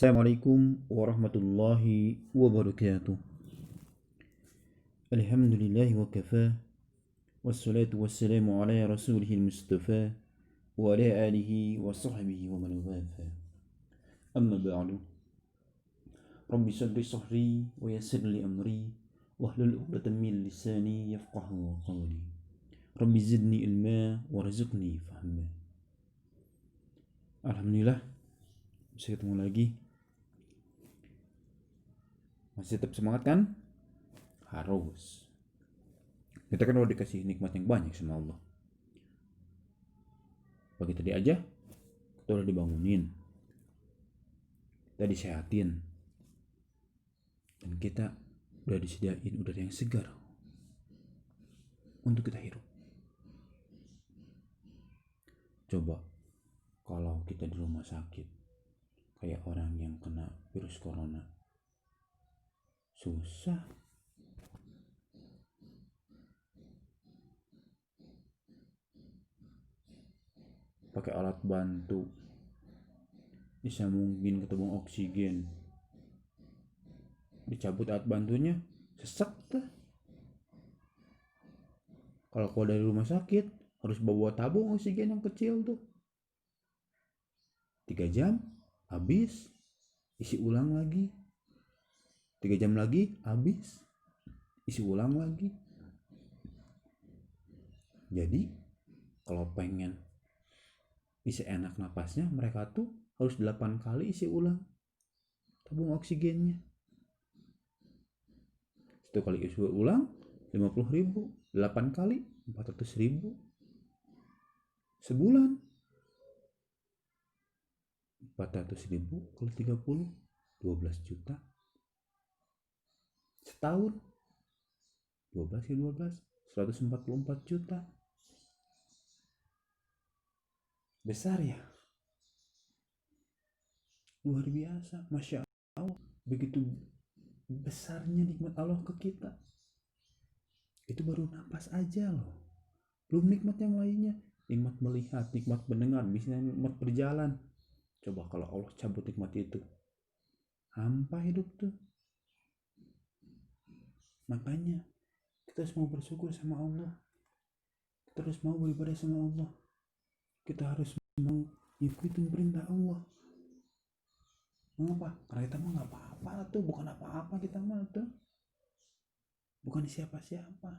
Assalamualaikum warahmatullahi wabarakatuh. Alhamdulillahi wa kafa. Wassalatu wassalamu ala rasulihil mustafa wa ala alihi wa sahbihi wa man wafa. Amma ba'du. Rabbi shrah sadri wa yassir li amri wahlul 'uqdatam min lisani yafqahu qawli. Rabbi zidni ilma warzuqni fahma. Alhamdulillah bisa ketemu lagi. Masih tetap semangat kan? Harus. Kita kan udah dikasih nikmat yang banyak sama Allah. Pagi tadi aja kita udah dibangunin, kita disehatin, dan kita udah disediain udara yang segar untuk kita hirup. Coba kalau kita di rumah sakit kayak orang yang kena virus corona, susah. Pakai alat bantu, bisa mungkin ketemu oksigen, dicabut alat bantunya, sesak tuh. Kalau dari rumah sakit harus bawa tabung oksigen yang kecil tuh, 3 jam habis, isi ulang lagi, 3 jam lagi habis, isi ulang lagi. Jadi kalau pengen bisa enak napasnya, mereka tuh harus 8 kali isi ulang tabung oksigennya. 1 kali isi ulang 50.000, 8 kali 400.000 sebulan. 400.000 kali 30, 12 juta. Setahun 12 kali 12, 144 juta. Besar ya? Luar biasa, Masya Allah. Begitu besarnya nikmat Allah ke kita. Itu baru napas aja loh, belum nikmat yang lainnya. Nikmat melihat, nikmat mendengar, bisa nikmat berjalan. Coba kalau Allah cabut nikmat itu, hampa hidup tuh. Makanya kita harus mau bersyukur sama Allah, kita harus mau beribadah sama Allah, kita harus mau ikutin perintah Allah. Mengapa? Karena kita mah gak apa-apa tuh, bukan apa-apa kita mah tuh, bukan siapa-siapa.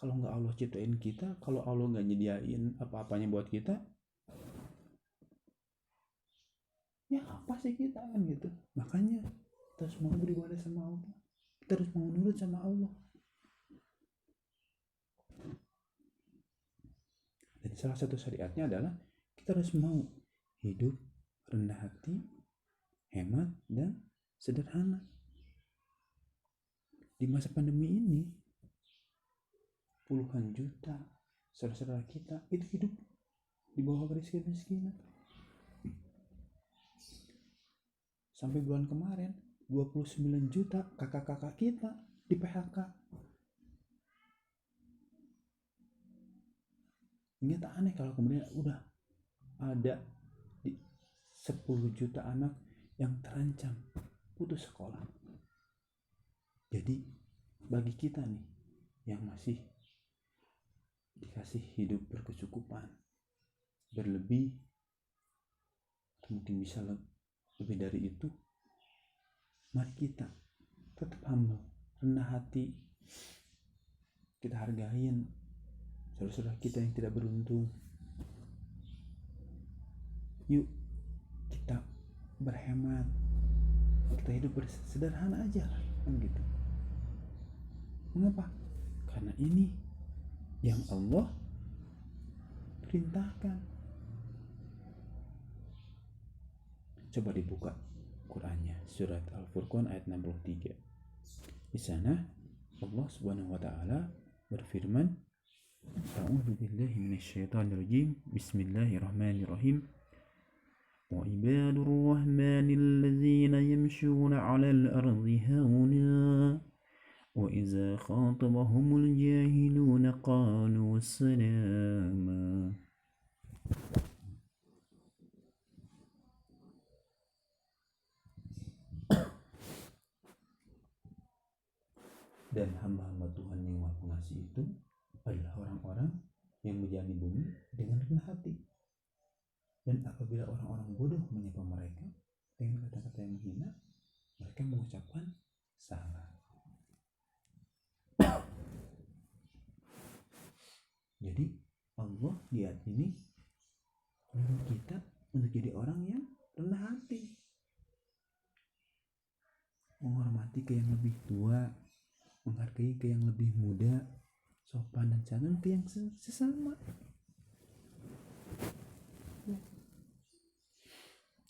Kalau gak Allah ciptain kita, kalau Allah gak nyediain apa-apanya buat kita, ya apa sih kita kan gitu. Makanya kita harus mau beribadah sama Allah, kita harus mau nurut sama Allah. Dan salah satu syariatnya adalah kita harus mau hidup rendah hati, hemat, dan sederhana. Di masa pandemi ini, puluhan juta saudara-saudara kita itu hidup di bawah garis kemiskinan. Sampai bulan kemarin 29 juta kakak-kakak kita di PHK. Ini tak aneh kalau kemudian udah ada di 10 juta anak yang terancam putus sekolah. Jadi bagi kita nih yang masih dikasih hidup berkecukupan, berlebih, atau mungkin bisa lebih dari itu, mari kita tetap humble, rendah hati. Kita hargain saudara-saudara kita yang tidak beruntung. Yuk kita berhemat, kita hidup sederhana aja kan gitu. Mengapa? Karena ini yang Allah perintahkan. Coba dibuka Qurannya, surat Al-Furqan ayat 63. Di sana Allah Subhanahu wa taala berfirman, A'udzu billahi minasyaitonir rajim. Bismillahirrahmanirrahim. Wa ibadur rahmanil ladzina yamshuna 'alal ardi hauna wa idza khatabahumul jahiluna qalu salama. Dan hamba-hamba Tuhan yang Maha Pengasih itu adalah orang-orang yang menjalani bumi dengan rendah hati. Dan apabila orang-orang bodoh menyapa mereka dengan kata-kata yang menghina, mereka mengucapkan salah. Jadi Allah di ayat ini menyuruh kita untuk jadi orang yang rendah hati, menghormati ke yang lebih tua, menghargai ke yang lebih muda, sopan dan santun ke yang sesama.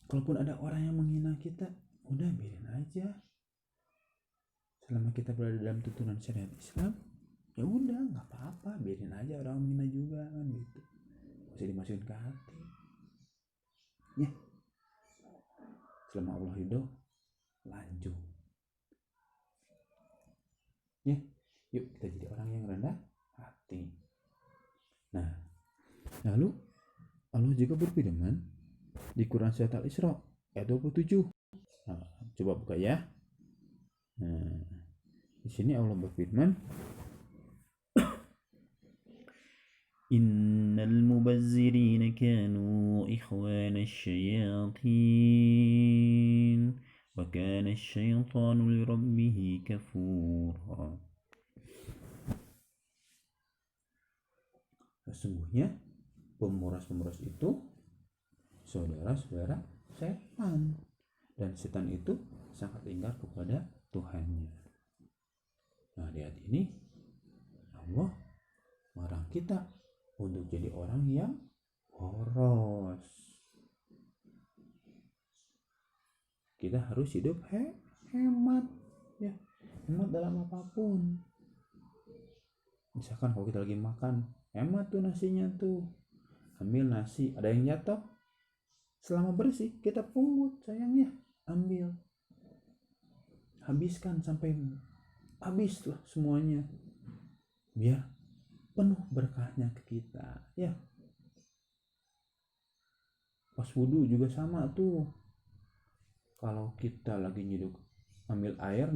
Kalaupun ada orang yang menghina kita, udah biarin aja. Selama kita berada dalam tuntunan syariat Islam, ya udah nggak apa-apa, biarin aja orang menghina juga kan gitu. Gak usah dimasukin ke hati. Ya, selama Allah ridho, lanjut. Ya, yuk kita jadi orang yang rendah hati. Nah, lalu Allah juga berfirman di Quran Surat Al-Isra ayat 27. Nah, coba buka ya. Nah, di sini Allah berfirman, Innal mubazzirina kanu ikhwana syayatin wa kana asyaitanu lirabbih kafura. Sesungguhnya pemeras-pemeras itu saudara-saudara setan, dan setan itu sangat ingkar kepada Tuhannya. Nah, di ayat ini Allah melarang kita untuk jadi orang yang boros. Kita harus hidup hemat, ya, hemat dalam apapun. Misalkan kalau kita lagi makan, hemat tuh nasinya tuh, ambil nasi, ada yang jatuh, selama bersih kita pungut sayangnya, ambil, habiskan sampai habis lah semuanya, biar penuh berkahnya ke kita, ya. Pas wudhu juga sama tuh, kalau kita lagi nyeduk, ambil air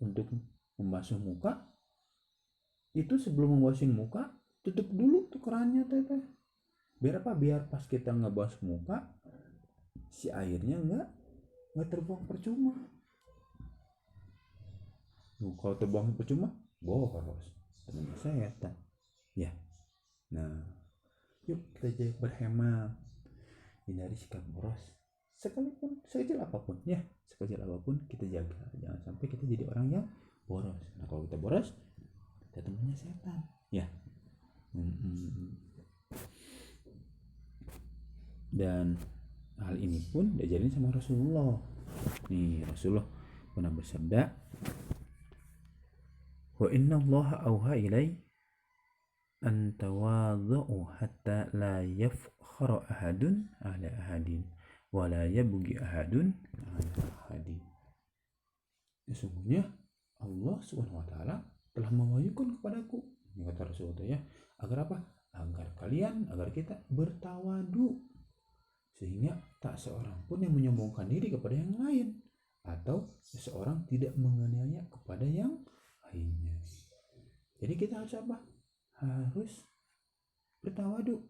untuk membasuh muka, itu sebelum membasuh muka tutup dulu tuh kerannya teteh. Biar apa? Biar pas kita ngebasuh muka, si airnya nggak terbuang percuma. Kalau terbuang percuma, boros, teman setan, ya. Nah, yuk kita jadi berhemat, hindari sikap boros, sekalipun sekecil apapun, ya, sekecil apapun kita jaga, jangan sampai kita jadi orang yang boros. Nah, kalau kita boros, kita temannya setan, ya. Dan hal ini pun diajarin sama Rasulullah. Nih, Rasulullah pernah bersabda, wa inna Allah auha ilai an tawadhu hatta la yafkhara ahadun ala ahadin wa la yabghi ahadun ala ahadin. Sesungguhnya Allah Subhanahu wa taala telah mewahyukan kepadaku, ini kata Rasulullah, ya, agar apa? Agar kita bertawadu, sehingga tak seorang pun yang menyombongkan diri kepada yang lain, atau seseorang tidak menganiaya kepada yang lainnya. Jadi kita harus apa? Harus bertawadu,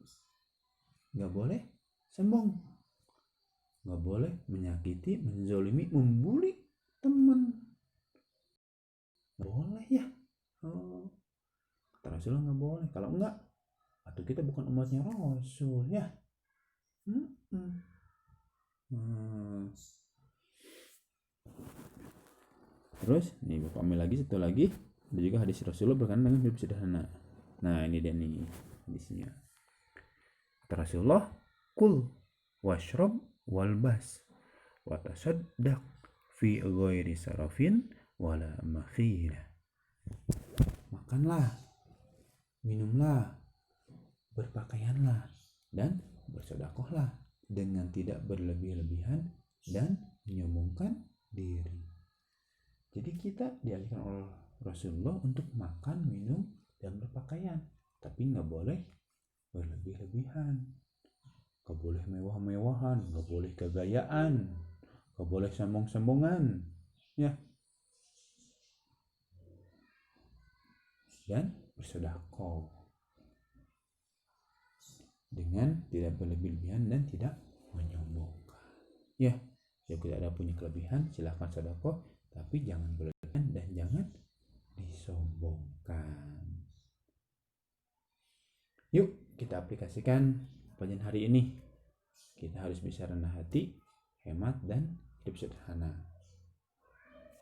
nggak boleh sombong, nggak boleh menyakiti, menzolimi, membuli teman, nggak boleh, ya. Kata Rasulullah nggak boleh. Kalau enggak, atau kita bukan umatnya Rasul, ya. Terus nih Bapak ambil lagi satu lagi, ada juga hadis Rasulullah berkenaan dengan hidup sederhana. Nah, ini dia nih hadisnya. Kata Rasulullah, kul washrab walbas wa tasaddaq fi ghairi sarafin wala makhila. Makanlah, minumlah, berpakaianlah, dan bersedekahlah dengan tidak berlebih-lebihan dan menyombongkan diri. Jadi kita dialihkan oleh Rasulullah untuk makan, minum, dan berpakaian, tapi nggak boleh berlebih-lebihan, nggak boleh mewah-mewahan, nggak boleh kegayaan, nggak boleh sombong-sombongan, ya. dan bersedekah dengan tidak berlebihan dan tidak menyombongkan. Ya, tidak ada punya kelebihan, silahkan sedekah, tapi jangan berlebihan dan jangan disombongkan. Yuk kita aplikasikan pelajaran hari ini. Kita harus bisa rendah hati, hemat, dan hidup sederhana.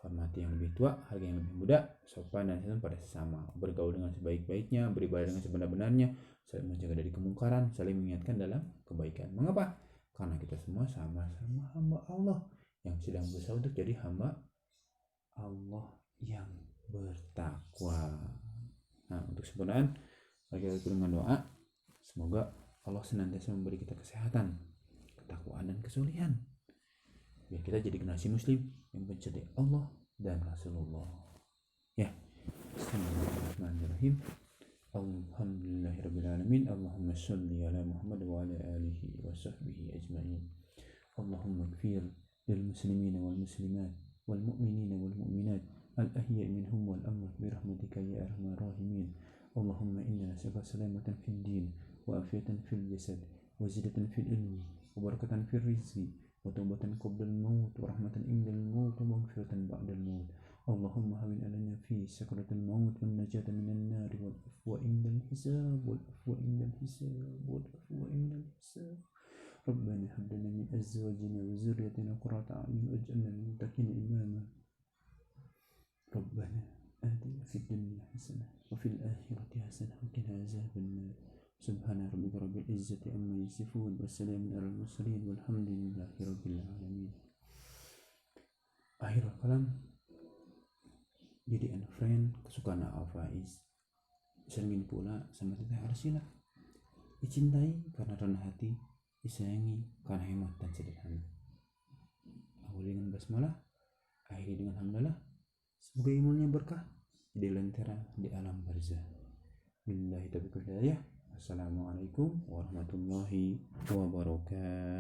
Hormati yang lebih tua, hargai yang lebih muda, sopan dan santun pada sesama, bergaul dengan sebaik-baiknya, beribadah dengan sebenar-benarnya, saling menjaga dari kemungkaran, saling mengingatkan dalam kebaikan. Mengapa? Karena kita semua sama-sama hamba Allah yang sedang berusaha untuk jadi hamba Allah yang bertakwa. Nah, untuk sempurnaan, bagi dengan doa, semoga Allah senantiasa memberi kita kesehatan, ketakwaan, dan kesulihan, biar kita jadi generasi muslim yang mencintai Allah dan Rasulullah. Ya, Bismillahirrahmanirrahim. Alhamdulillahirrabbilalamin. Allahumma sholli ala Muhammad wa ala alihi wa sahbihi ajma'in. Allahumma ighfir lil muslimina wal muslimat wal mu'minina wal mu'minat al-ahya minhum wal amwat bi rahmatika ya arhamar rahimin. Allahumma inna nas'aluka salamatan fid din wa afiyatan fil jasad wa zidatan fil ilmi wa barakatan fil rizqi wa taubatan qabla al-maut wa rahmatan indal maut wa maghfiratan ba'da al-maut. Allahumma hawin alaina fi sakratil maut wan najata minan nar wal afwa indal hisab wal afwa indal hisab wal afwa indal hisab. Rabbana hab lana min azwajina wa dhurriyyatina qurrata a'yun waj'alna lil muttaqina imama. Rabbana atina fid dunya hasanah wa fil akhirati hasanah wa qina azaban nar. Subhana rabbika rabbil izzati amma yasifun wa salamun alal mursalin walhamdulillahi rabbil alamin. Akhirul kalam, jadi anak friend kesukaan Al-Faiz, disenengin pula sama Teteh Arsila, dicintai karena rendah hati, disayangi karena hemat dan sederhana. Awali dengan basmalah, akhiri dengan hamdalah. Semoga ilmunya berkah, jadi lentera di alam barzah. Billahi taufiq wal hidayah. Assalamualaikum warahmatullahi wabarakatuh.